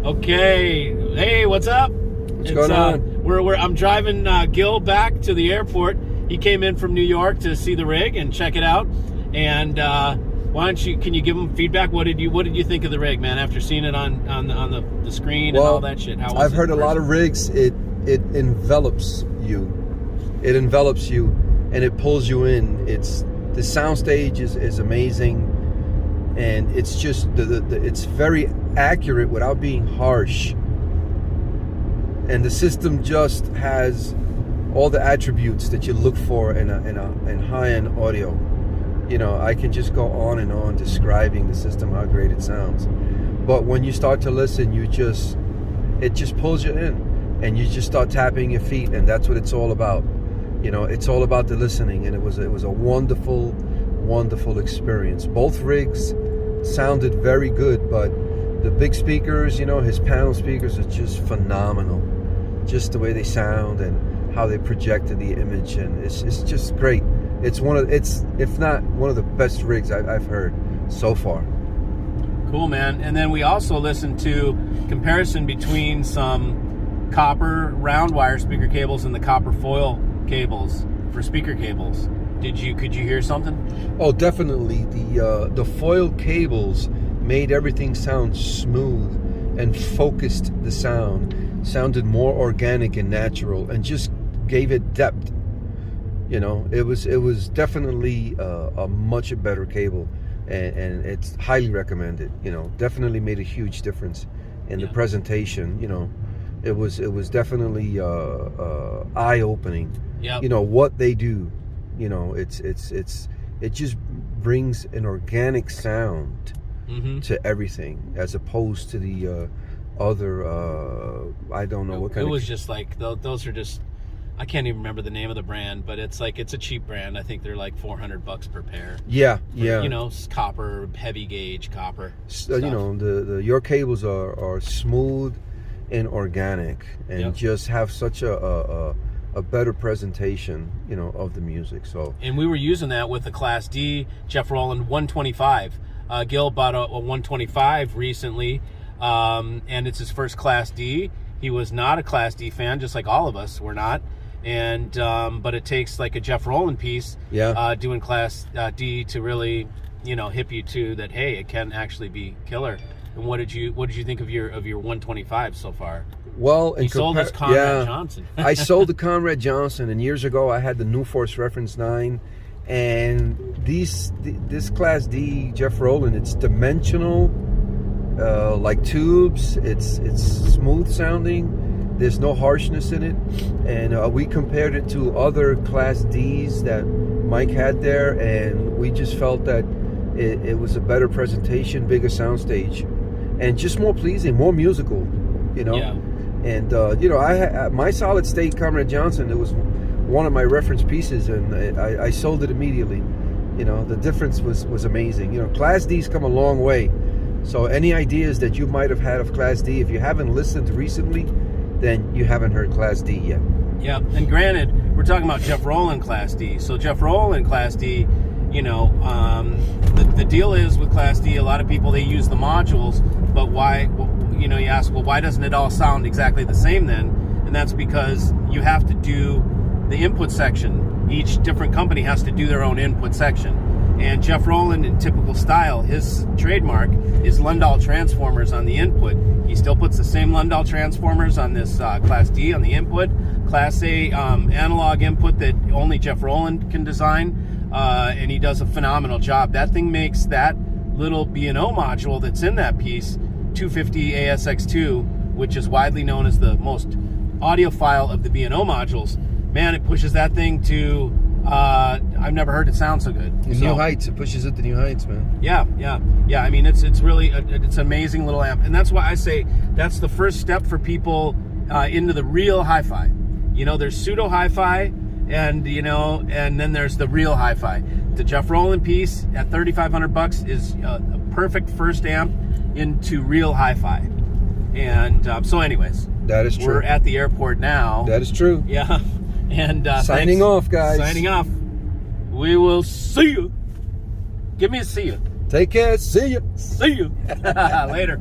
Okay. Hey, what's up? What's going on? I'm driving Gil back to the airport. He came in from New York to see the rig and check it out. And can you give him feedback? What did you think of the rig, man? After seeing it on the screen and all that shit, how was it? I've heard a lot of rigs. It envelops you. It envelops you, and it pulls you in. The soundstage is amazing, and it's just it's very accurate without being harsh. And the system just has all the attributes that you look for in high-end audio. You know, I can just go on and on describing the system, how great it sounds. But when you start to listen, it just pulls you in, and you just start tapping your feet, and that's what it's all about. You know, it's all about the listening, and it was a wonderful, wonderful experience. Both rigs sounded very good, but the big speakers, you know, his panel speakers are just phenomenal. Just the way they sound and how they projected the image, and it's just great. It's if not one of the best rigs I've heard so far. Cool, man. And then we also listened to comparison between some copper round wire speaker cables and the copper foil cables for speaker cables. Could you hear something? Oh, definitely. The foil cables made everything sound smooth and focused. The sound sounded more organic and natural, and just gave it depth. You know, it was definitely a much better cable, and it's highly recommended. You know, definitely made a huge difference in the presentation. You know, it was definitely eye-opening. Yeah. You know what they do. You know, it just brings an organic sound to everything, as opposed to the other I don't know what kind. It was just like those are just. I can't even remember the name of the brand, but it's a cheap brand. I think they're like $400 per pair. Yeah, for, yeah. You know, copper, heavy gauge copper. You know, your cables are smooth and organic, and just have such a better presentation, you know, of the music. So. And we were using that with the Class D Jeff Rowland 125. Gil bought a 125 recently, and it's his first Class D. He was not a Class D fan, just like all of us were not. And but it takes like a Jeff Rowland piece, doing Class D to really, you know, hip you to that. Hey, it can actually be killer. And what did you think of your 125 so far? Well, you sold this Conrad Johnson. I sold the Conrad Johnson, and years ago I had the New Force Reference 9, and this Class D Jeff Rowland, it's dimensional, like tubes. It's smooth sounding. There's no harshness in it, and we compared it to other Class Ds that Mike had there, and we just felt that it was a better presentation, bigger soundstage, and just more pleasing, more musical, you know. Yeah. And you know, my solid state Conrad Johnson, it was one of my reference pieces, and I sold it immediately. You know, the difference was amazing. You know, Class D's come a long way. So any ideas that you might have had of Class D, if you haven't listened recently, then you haven't heard Class D yet. Yeah, and granted, we're talking about Jeff Rowland Class D. So Jeff Rowland Class D, you know, the deal is with Class D, a lot of people, they use the modules, but why, you know, you ask, well, why doesn't it all sound exactly the same then? And that's because you have to do the input section. Each different company has to do their own input section. And Jeff Rowland, in typical style, his trademark is Lundahl transformers on the input. He still puts the same Lundahl transformers on this Class D on the input. Class A analog input that only Jeff Rowland can design, and he does a phenomenal job. That thing makes that little B&O module that's in that piece 250 ASX2, which is widely known as the most audiophile of the B&O modules. Man, it pushes that thing to... I've never heard it sound so good. New heights. It pushes it to new heights, man. Yeah. I mean, it's really it's an amazing little amp, and that's why I say that's the first step for people into the real hi-fi. You know, there's pseudo hi-fi, and you know, and then there's the real hi-fi. The Jeff Rowland piece at $3,500 is a perfect first amp into real hi-fi. And so, anyways, that is true. We're at the airport now. That is true. Yeah. And signing off, guys. Signing off. We will see you. Give me a see you. Take care. See you. See you. Later.